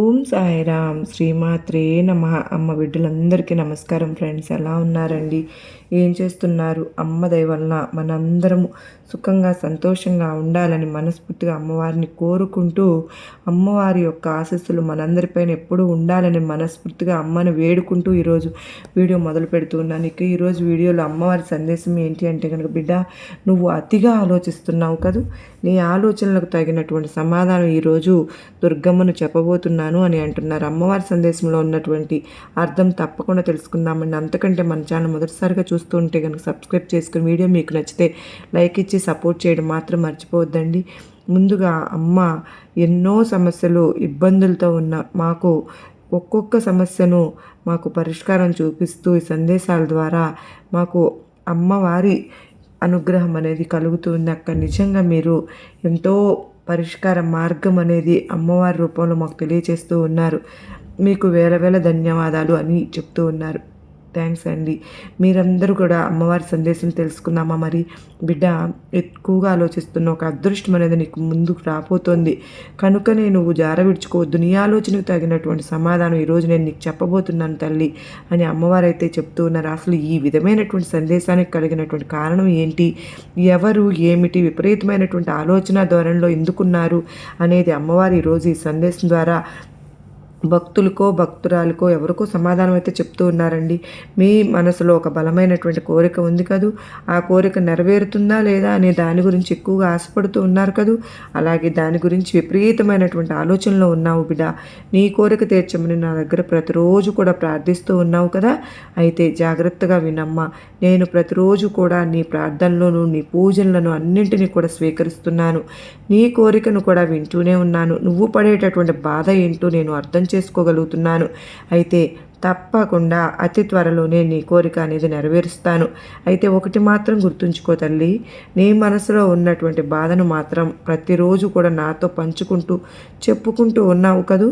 ఓం సాయిరామ్ శ్రీమాత్రే నమః. అమ్మ బిడ్డలందరికీ నమస్కారం ఫ్రెండ్స్. ఎలా ఉన్నారండి? ఏం చేస్తున్నారు? అమ్మ దయ వలన మనందరము సుఖంగా సంతోషంగా ఉండాలని మనస్ఫూర్తిగా అమ్మవారిని కోరుకుంటూ, అమ్మవారి యొక్క ఆశీస్సులు మనందరిపైన ఎప్పుడూ ఉండాలని మనస్ఫూర్తిగా అమ్మని వేడుకుంటూ ఈరోజు వీడియో మొదలు పెడుతూ ఉన్నాను. ఇక ఈరోజు వీడియోలో అమ్మవారి సందేశం ఏంటి అంటే కనుక, బిడ్డ నువ్వు అతిగా ఆలోచిస్తున్నావు కదూ, నీ ఆలోచనలకు తగినటువంటి సమాధానం ఈరోజు దుర్గమ్మను చెప్పబోతున్నాను అని అంటున్నారు. అమ్మవారి సందేశంలో ఉన్నటువంటి అర్థం తప్పకుండా తెలుసుకుందామండి. అంతకంటే మన ఛానల్ మొదటిసారిగా చూస్తూ ఉంటే కనుక సబ్స్క్రైబ్ చేసుకుని, వీడియో మీకు నచ్చితే లైక్ ఇచ్చి సపోర్ట్ చేయడం మాత్రం మర్చిపోవద్దండి. ముందుగా అమ్మ ఎన్నో సమస్యలు ఇబ్బందులతో ఉన్న మాకు ఒక్కొక్క సమస్యను మాకు పరిష్కారం చూపిస్తూ ఈ సందేశాల ద్వారా మాకు అమ్మవారి అనుగ్రహం అనేది కలుగుతుంది అక్క. నిజంగా మీరు ఎంతో పరిష్కార మార్గం అనేది అమ్మవారి రూపంలో మాకు తెలియచేస్తూ ఉన్నారు. మీకు వేల వేల ధన్యవాదాలు అని చెప్తూ ఉన్నారు. థ్యాంక్స్ అండి. మీరందరూ కూడా అమ్మవారి సందేశం తెలుసుకుందామా? మరి బిడ్డ, ఎక్కువగా ఆలోచిస్తున్న ఒక అదృష్టం అనేది నీకు ముందుకు రాబోతోంది కనుకనే నువ్వు జారవిడ్చుకోవద్దు. నీ ఆలోచనకు తగినటువంటి సమాధానం ఈరోజు నేను నీకు చెప్పబోతున్నాను తల్లి అని అమ్మవారు అయితే చెప్తూ ఉన్నారు. అసలు ఈ విధమైనటువంటి సందేశానికి కలిగినటువంటి కారణం ఏంటి, ఎవరు, ఏమిటి, విపరీతమైనటువంటి ఆలోచన ధోరణిలో ఎందుకున్నారు అనేది అమ్మవారు ఈరోజు ఈ సందేశం ద్వారా భక్తులకో భక్తురాలకో ఎవరికో సమాధానం అయితే చెప్తూ ఉన్నారండి. మీ మనసులో ఒక బలమైనటువంటి కోరిక ఉంది కదూ, ఆ కోరిక నెరవేరుతుందా లేదా అనే దాని గురించి ఎక్కువగా ఆశపడుతూ ఉన్నారు కదూ, అలాగే దాని గురించి విపరీతమైనటువంటి ఆలోచనలో ఉన్నావు బిడ్డ. నీ కోరిక తీర్చమని నా దగ్గర ప్రతిరోజు కూడా ప్రార్థిస్తూ ఉన్నావు కదా. అయితే జాగ్రత్తగా వినమ్మా. నేను ప్రతిరోజు కూడా నీ ప్రార్థనలను, నీ పూజలను అన్నింటినీ కూడా స్వీకరిస్తున్నాను. నీ కోరికను కూడా వింటూనే ఉన్నాను. నువ్వు పడేటటువంటి బాధ ఏంటో నేను అర్థం చేసుకోగలుగుతున్నాను. అయితే తప్పకుండా అతి త్వరలోనే నీ కోరిక అనేది నెరవేరుస్తాను. అయితే ఒకటి మాత్రం గుర్తుంచుకో తల్లి, నీ మనసులో ఉన్నటువంటి బాధను మాత్రం ప్రతిరోజు కూడా నాతో పంచుకుంటూ చెప్పుకుంటూ ఉన్నావు కదూ.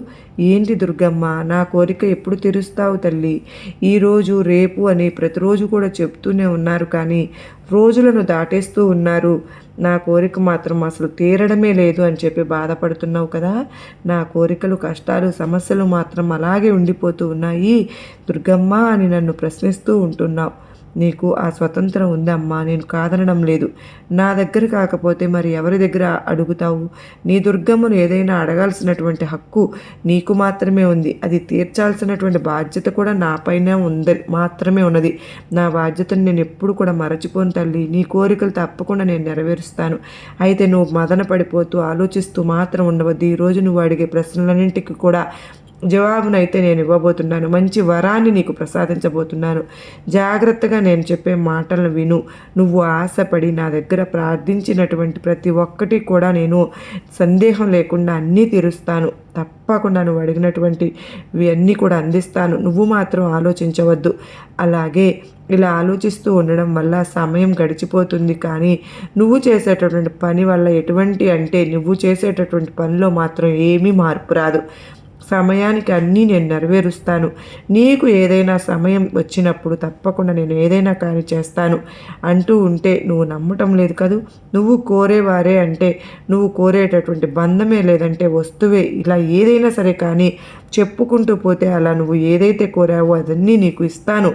ఏంటి దుర్గమ్మ, నా కోరిక ఎప్పుడు తీరుస్తావు తల్లి? ఈరోజు రేపు అని ప్రతిరోజు కూడా చెప్తూనే ఉన్నారు, కానీ రోజులను దాటేస్తూ ఉన్నారు. నా కోరిక మాత్రం అసలు తీరడమే లేదు అని చెప్పి బాధపడుతున్నావు కదా. నా కోరికలు, కష్టాలు, సమస్యలు మాత్రం అలాగే ఉండిపోతూ ఉన్నాయి దుర్గమ్మ అని నన్ను ప్రశ్నిస్తూ ఉంటున్నావు. నీకు ఆ స్వతంత్రం ఉందమ్మా, నేను కాదనడం లేదు. నా దగ్గర కాకపోతే మరి ఎవరి దగ్గర అడుగుతావు? నీ దుర్గమ్మను ఏదైనా అడగాల్సినటువంటి హక్కు నీకు మాత్రమే ఉంది. అది తీర్చాల్సినటువంటి బాధ్యత కూడా నాపైనే మాత్రమే ఉన్నది. నా బాధ్యతను నేను ఎప్పుడు కూడా మరచిపోను తల్లి. నీ కోరికలు తప్పకుండా నేను నెరవేరుస్తాను. అయితే నువ్వు మదన పడిపోతూ ఆలోచిస్తూ మాత్రం ఉండవద్దు. ఈరోజు నువ్వు అడిగే ప్రశ్నలన్నింటికి కూడా జవాబునైతే నేను ఇవ్వబోతున్నాను. మంచి వరాన్ని నీకు ప్రసాదించబోతున్నాను. జాగ్రత్తగా నేను చెప్పే మాటలను విను. నువ్వు ఆశపడి నా దగ్గర ప్రార్థించినటువంటి ప్రతి ఒక్కటి కూడా నేను సందేహం లేకుండా అన్నీ తీరుస్తాను. తప్పకుండా నువ్వు అడిగినటువంటివి అన్నీ కూడా అందిస్తాను. నువ్వు మాత్రం ఆలోచించవద్దు. అలాగే ఇలా ఆలోచిస్తూ ఉండడం వల్ల సమయం గడిచిపోతుంది, కానీ నువ్వు చేసేటటువంటి పని వల్ల నువ్వు చేసేటటువంటి పనిలో మాత్రం ఏమీ మార్పు రాదు. సమయానికి అన్నీ నేను నెరవేరుస్తాను. నీకు ఏదైనా సమయం వచ్చినప్పుడు తప్పకుండా నేను ఏదైనా కానీ చేస్తాను అంటూ ఉంటే నువ్వు నమ్మటం లేదు కదూ. నువ్వు కోరేవారే అంటే నువ్వు కోరేటటువంటి బంధమే లేదంటే వస్తువే, ఇలా ఏదైనా సరే కానీ చెప్పుకుంటూ పోతే అలా నువ్వు ఏదైతే కోరావో అదన్నీ నీకు ఇస్తాను.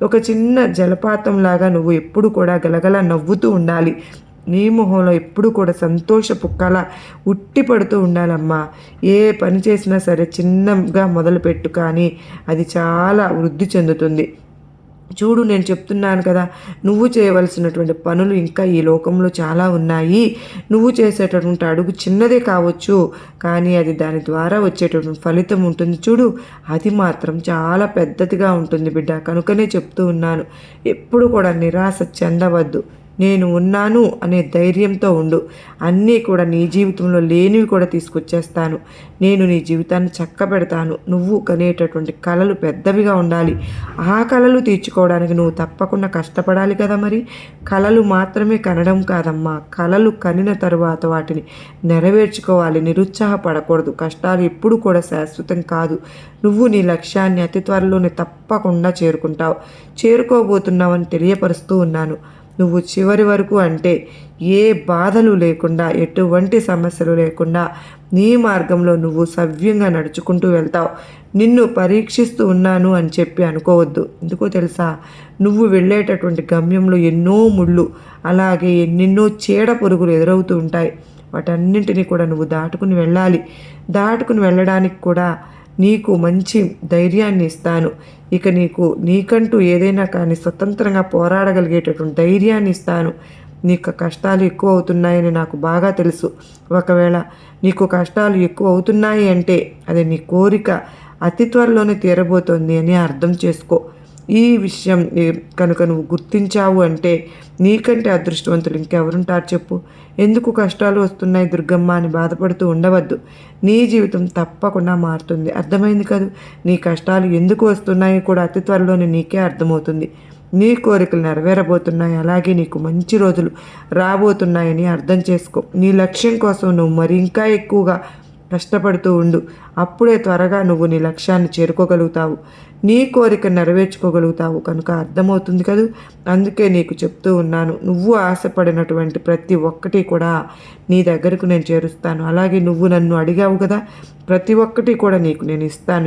ఒక చిన్న జలపాతంలాగా నువ్వు ఎప్పుడు కూడా గలగల నవ్వుతూ ఉండాలి. నీ మొహంలో ఎప్పుడు కూడా సంతోషపు కళ ఉట్టి పడుతూ ఉండాలమ్మా. ఏ పని చేసినా సరే చిన్నగా మొదలుపెట్టు, కానీ అది చాలా వృద్ధి చెందుతుంది. చూడు, నేను చెప్తున్నాను కదా, నువ్వు చేయవలసినటువంటి పనులు ఇంకా ఈ లోకంలో చాలా ఉన్నాయి. నువ్వు చేసేటటువంటి అడుగు చిన్నదే కావచ్చు, కానీ అది దాని ద్వారా వచ్చేటటువంటి ఫలితం ఉంటుంది చూడు, అది మాత్రం చాలా పెద్దదిగా ఉంటుంది బిడ్డ. కనుకనే చెప్తూ ఉన్నాను, ఎప్పుడు కూడా నిరాశ చెందవద్దు. నేను ఉన్నాను అనే ధైర్యంతో ఉండు. అన్నీ కూడా నీ జీవితంలో లేనివి కూడా తీసుకొచ్చేస్తాను. నేను నీ జీవితాన్ని చక్కబెడతాను. నువ్వు కనేటటువంటి కలలు పెద్దవిగా ఉండాలి. ఆ కలలు తీర్చుకోవడానికి నువ్వు తప్పకుండా కష్టపడాలి కదా. మరి కలలు మాత్రమే కనడం కాదమ్మా, కలలు కనిన తరువాత వాటిని నెరవేర్చుకోవాలి. నిరుత్సాహపడకూడదు. కష్టాలు ఎప్పుడు కూడా శాశ్వతం కాదు. నువ్వు నీ లక్ష్యాన్ని అతి త్వరలోనే తప్పకుండా చేరుకుంటావు. చేరుకోబోతున్నావని తెలియపరుస్తూ ఉన్నాను. నువ్వు చివరి వరకు అంటే ఏ బాధలు లేకుండా ఎటువంటి సమస్యలు లేకుండా నీ మార్గంలో నువ్వు సవ్యంగా నడుచుకుంటూ వెళ్తావు. నిన్ను పరీక్షిస్తూ ఉన్నాను అని చెప్పి అనుకోవద్దు. ఎందుకో తెలుసా, నువ్వు వెళ్ళేటటువంటి గమ్యంలో ఎన్నో ముళ్ళు అలాగే ఎన్నెన్నో చీడ పురుగులు ఎదురవుతూ ఉంటాయి. వాటన్నింటినీ కూడా నువ్వు దాటుకుని వెళ్ళాలి. దాటుకుని వెళ్ళడానికి కూడా నీకు మంచి ధైర్యాన్ని ఇస్తాను. ఇక నీకంటూ ఏదైనా కానీ స్వతంత్రంగా పోరాడగలిగేటటువంటి ధైర్యాన్ని ఇస్తాను. నీకు కష్టాలు ఎక్కువ అవుతున్నాయని నాకు బాగా తెలుసు. ఒకవేళ నీకు కష్టాలు ఎక్కువ అవుతున్నాయి అంటే అది నీ కోరిక అతి త్వరలోనే తీరబోతోంది అని అర్థం చేసుకో. ఈ విషయం కనుక నువ్వు గుర్తించావు అంటే నీకంటే అదృష్టవంతులు ఇంకెవరుంటారు చెప్పు. ఎందుకు కష్టాలు వస్తున్నాయి దుర్గమ్మ అని బాధపడుతూ ఉండవద్దు. నీ జీవితం తప్పకుండా మారుతుంది. అర్థమైంది కదూ. నీ కష్టాలు ఎందుకు వస్తున్నాయి కూడా అతి త్వరలోనే నీకే అర్థమవుతుంది. నీ కోరికలు నెరవేరబోతున్నాయి, అలాగే నీకు మంచి రోజులు రాబోతున్నాయని అర్థం చేసుకో. నీ లక్ష్యం కోసం నువ్వు మరి ఇంకా ఎక్కువగా కష్టపడుతూ ఉండు. అప్పుడే త్వరగా నువ్వు నీ లక్ష్యాన్ని చేరుకోగలుగుతావు. నీ కోరిక నెరవేర్చుకోగలుగుతావు కనుక అర్థమవుతుంది కదూ. అందుకే నీకు చెప్తూ ఉన్నాను, నువ్వు ఆశపడినటువంటి ప్రతి ఒక్కటి కూడా నీ దగ్గరకు నేను చేరుస్తాను. అలాగే నువ్వు నన్ను అడిగావు కదా, ప్రతి ఒక్కటి కూడా నీకు నేను ఇస్తాను.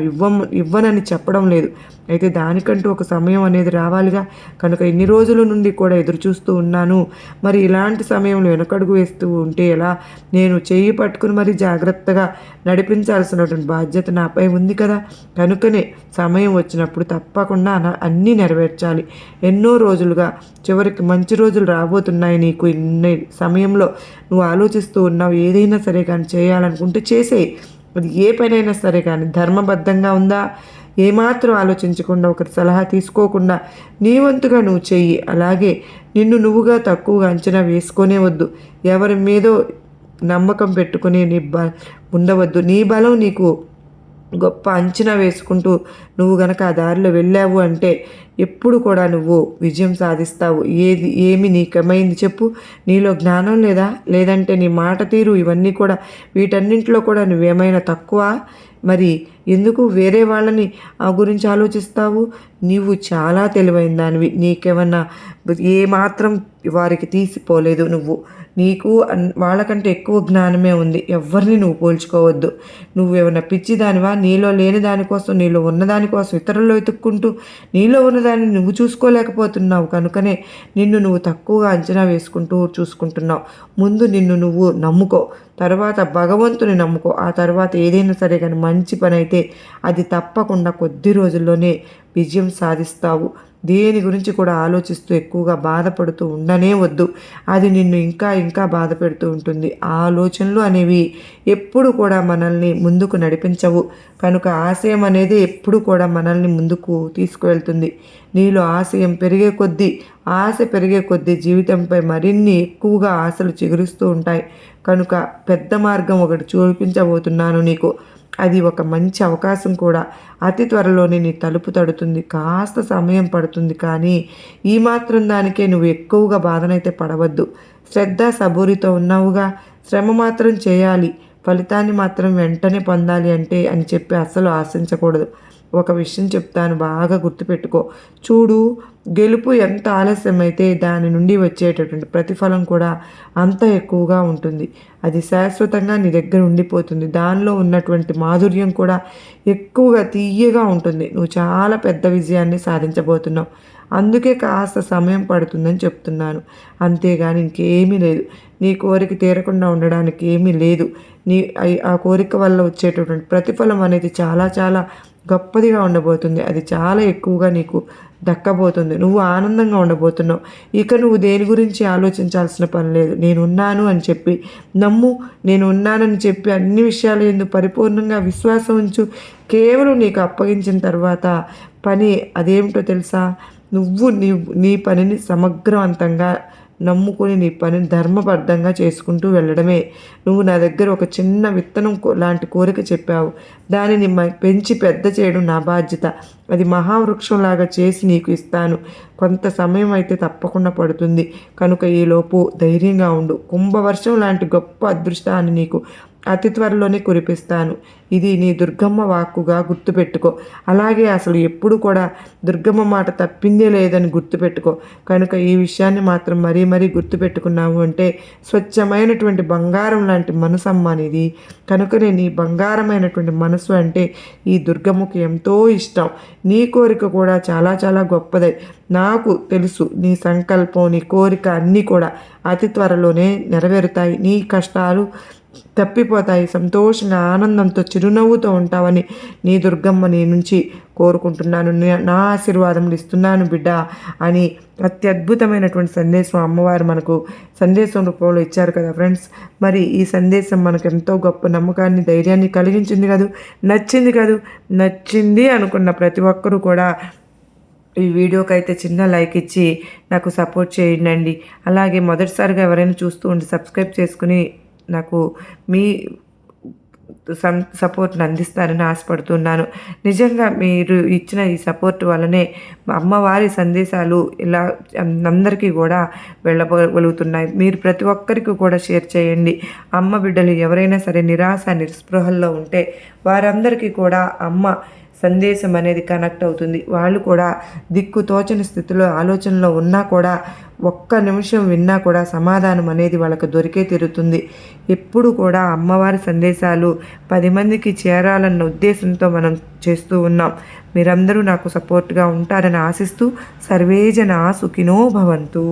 ఇవ్వనని చెప్పడం లేదు. అయితే దానికంటూ ఒక సమయం అనేది రావాలిగా. కనుక ఇన్ని రోజుల నుండి కూడా ఎదురు చూస్తూ ఉన్నాను. మరి ఇలాంటి సమయంలో వెనకడుగు వేస్తూ ఉంటే ఎలా? నేను చెయ్యి పట్టుకుని మరి జాగ్రత్తగా నడిపించాల్సినటువంటి బాధ్యత నాపై ఉంది కదా. కనుకనే సమయం వచ్చినప్పుడు తప్పకుండా అన్నీ నెరవేర్చాలి. ఎన్నో రోజులుగా చివరికి మంచి రోజులు రాబోతున్నాయి నీకు. ఇన్ని సమయంలో నువ్వు ఆలోచిస్తూ ఉన్నావు. ఏదైనా సరే కానీ చేయాలనుకుంటే చేసేయి. అది ఏ పనైనా సరే కానీ ధర్మబద్ధంగా ఉందా, ఏమాత్రం ఆలోచించకుండా ఒకరి సలహా తీసుకోకుండా నీ వంతుగా నువ్వు చెయ్యి. అలాగే నిన్ను నువ్వుగా తక్కువగా అంచనా వేసుకొనే వద్దు. ఎవరి మీదో నమ్మకం పెట్టుకుని ఉండవద్దు. నీ బలం నీకు గొప్ప అంచనా వేసుకుంటూ నువ్వు గనక ఆ దారిలో వెళ్ళావు అంటే ఎప్పుడు కూడా నువ్వు విజయం సాధిస్తావు. ఏమి నీకేమైంది చెప్పు? నీలో జ్ఞానం లేదా? లేదంటే నీ మాట తీరు ఇవన్నీ కూడా వీటన్నింటిలో కూడా నువ్వేమైనా తక్కువ? మరి ఎందుకు వేరే వాళ్ళని గురించి ఆలోచిస్తావు? నీవు చాలా తెలివైన దానివి. నీకేమన్నా ఏమాత్రం వారికి తీసిపోలేదు. నీకు వాళ్ళకంటే ఎక్కువ జ్ఞానమే ఉంది. ఎవరిని నువ్వు పోల్చుకోవద్దు. నువ్వేమన్నా పిచ్చిదానివా? నీలో లేని దానికోసం, నీలో ఉన్నదానికోసం ఇతరుల్లో వెతుక్కుంటూ నీలో ఉన్నదాన్ని నువ్వు చూసుకోలేకపోతున్నావు. కనుకనే నిన్ను నువ్వు తక్కువగా అంచనా వేసుకుంటూ చూసుకుంటున్నావు. ముందు నిన్ను నువ్వు నమ్ముకో, తర్వాత భగవంతుని నమ్ముకో. ఆ తర్వాత ఏదైనా సరే కానీ మంచి పని అయితే అది తప్పకుండా కొద్ది రోజుల్లోనే విజయం సాధిస్తావు. దేని గురించి కూడా ఆలోచిస్తూ ఎక్కువగా బాధపడుతూ ఉండనే వద్దు. అది నిన్ను ఇంకా ఇంకా బాధ పెడుతూ ఉంటుంది. ఆలోచనలు అనేవి ఎప్పుడు కూడా మనల్ని ముందుకు నడిపించవు. కనుక ఆశయం అనేది ఎప్పుడు కూడా మనల్ని ముందుకు తీసుకువెళ్తుంది. నీలో ఆశయం ఆశ పెరిగే కొద్దీ జీవితంపై మరిన్ని ఎక్కువగా ఆశలు చిగురుస్తూ ఉంటాయి. కనుక పెద్ద మార్గం ఒకటి చూపించబోతున్నాను నీకు. అది ఒక మంచి అవకాశం కూడా. అతి త్వరలోనే నీ తలుపు తడుతుంది. కాస్త సమయం పడుతుంది, కానీ ఈ మాత్రం దానికే నువ్వు ఎక్కువగా బాధనైతే పడవద్దు. శ్రద్ధ సబూరితో ఉన్నావుగా. శ్రమ మాత్రం చేయాలి, ఫలితాన్ని మాత్రం వెంటనే పొందాలి అని చెప్పి అస్సలు ఆశించకూడదు. ఒక విషయం చెప్తాను, బాగా గుర్తుపెట్టుకో. చూడు, గెలుపు ఎంత ఆలస్యమైతే దాని నుండి వచ్చేటటువంటి ప్రతిఫలం కూడా అంత ఎక్కువగా ఉంటుంది. అది శాశ్వతంగా నీ దగ్గర ఉండిపోతుంది. దానిలో ఉన్నటువంటి మాధుర్యం కూడా ఎక్కువగా తీయగా ఉంటుంది. నువ్వు చాలా పెద్ద విజయాన్ని సాధించబోతున్నావు. అందుకే కాస్త సమయం పడుతుందని చెప్తున్నాను. అంతేగాని ఇంకేమీ లేదు. నీ కోరిక తీరకుండా ఉండడానికి ఏమీ లేదు. ఆ కోరిక వల్ల వచ్చేటటువంటి ప్రతిఫలం అనేది చాలా చాలా గొప్పదిగా ఉండబోతుంది. అది చాలా ఎక్కువగా నీకు దక్కబోతుంది. నువ్వు ఆనందంగా ఉండబోతున్నావు. ఇక నువ్వు దేని గురించి ఆలోచించాల్సిన పని లేదు. నేనున్నాను అని చెప్పి నమ్ము. నేను ఉన్నానని చెప్పి అన్ని విషయాలు ఎందుకు పరిపూర్ణంగా విశ్వాసం ఉంచు. కేవలం నీకు అప్పగించిన తర్వాత పని అదేమిటో తెలుసా? నువ్వు నీ పనిని సమగ్రవంతంగా నమ్ముకుని నీ పనిని ధర్మబద్ధంగా చేసుకుంటూ వెళ్ళడమే. నువ్వు నా దగ్గర ఒక చిన్న విత్తనం లాంటి కోరిక చెప్పావు. దానిని పెంచి పెద్ద చేయడం నా బాధ్యత. అది మహావృక్షంలాగా చేసి నీకు ఇస్తాను. కొంత సమయం అయితే తప్పకుండా పడుతుంది. కనుక ఈలోపు ధైర్యంగా ఉండు. కుంభవర్షం లాంటి గొప్ప అదృష్టాన్ని నీకు అతి త్వరలోనే కురిపిస్తాను. ఇది నీ దుర్గమ్మ వాక్కుగా గుర్తుపెట్టుకో. అలాగే అసలు ఎప్పుడు కూడా దుర్గమ్మ మాట తప్పిందే లేదని గుర్తుపెట్టుకో. కనుక ఈ విషయాన్ని మాత్రం మరీ మరీ గుర్తుపెట్టుకున్నాము అంటే స్వచ్ఛమైనటువంటి బంగారం లాంటి మనసమ్మ నీది. కనుకనే నీ బంగారమైనటువంటి మనసు అంటే ఈ దుర్గమ్మకు ఎంతో ఇష్టం. నీ కోరిక కూడా చాలా చాలా గొప్పదే. నాకు తెలుసు నీ సంకల్పం, నీ కోరిక అన్నీ కూడా అతి త్వరలోనే నెరవేరుతాయి. నీ కష్టాలు తప్పిపోతాయి. సంతోషంగా ఆనందంతో చిరునవ్వుతో ఉంటావని నీ దుర్గమ్మ నీ నుంచి కోరుకుంటున్నాను. నా ఆశీర్వాదములు ఇస్తున్నాను బిడ్డ అని అత్యద్భుతమైనటువంటి సందేశం అమ్మవారు మనకు సందేశం రూపంలో ఇచ్చారు కదా ఫ్రెండ్స్. మరి ఈ సందేశం మనకు ఎంతో గొప్ప నమ్మకాన్ని, ధైర్యాన్ని కలిగించింది కదూ, నచ్చింది కదూ. నచ్చింది అనుకున్న ప్రతి ఒక్కరూ కూడా ఈ వీడియోకి అయితే చిన్న లైక్ ఇచ్చి నాకు సపోర్ట్ చేయండి. అలాగే మొదటిసారిగా ఎవరైనా చూస్తూ ఉండి సబ్స్క్రైబ్ చేసుకుని నాకు మీ సపోర్ట్ని అందిస్తారని ఆశపడుతున్నాను. నిజంగా మీరు ఇచ్చిన ఈ సపోర్ట్ వల్లనే అమ్మవారి సందేశాలు ఇలా అందరికీ కూడా వెళ్ళగలుగుతున్నాయి. మీరు ప్రతి ఒక్కరికి కూడా షేర్ చేయండి. అమ్మ బిడ్డలు ఎవరైనా సరే నిరాశ నిస్పృహల్లో ఉంటే వారందరికీ కూడా అమ్మ సందేశం అనేది కనెక్ట్ అవుతుంది. వాళ్ళు కూడా దిక్కు తోచని స్థితిలో ఆలోచనలో ఉన్నా కూడా ఒక్క నిమిషం విన్నా కూడా సమాధానం అనేది వాళ్ళకి దొరికే తీరుతుంది. ఎప్పుడు కూడా అమ్మవారి సందేశాలు 10 మందికి చేరాలన్న ఉద్దేశంతో మనం చేస్తూ ఉన్నాం. మీరందరూ నాకు సపోర్ట్గా ఉంటారని ఆశిస్తూ సర్వేజన సుఖినో భవంతు.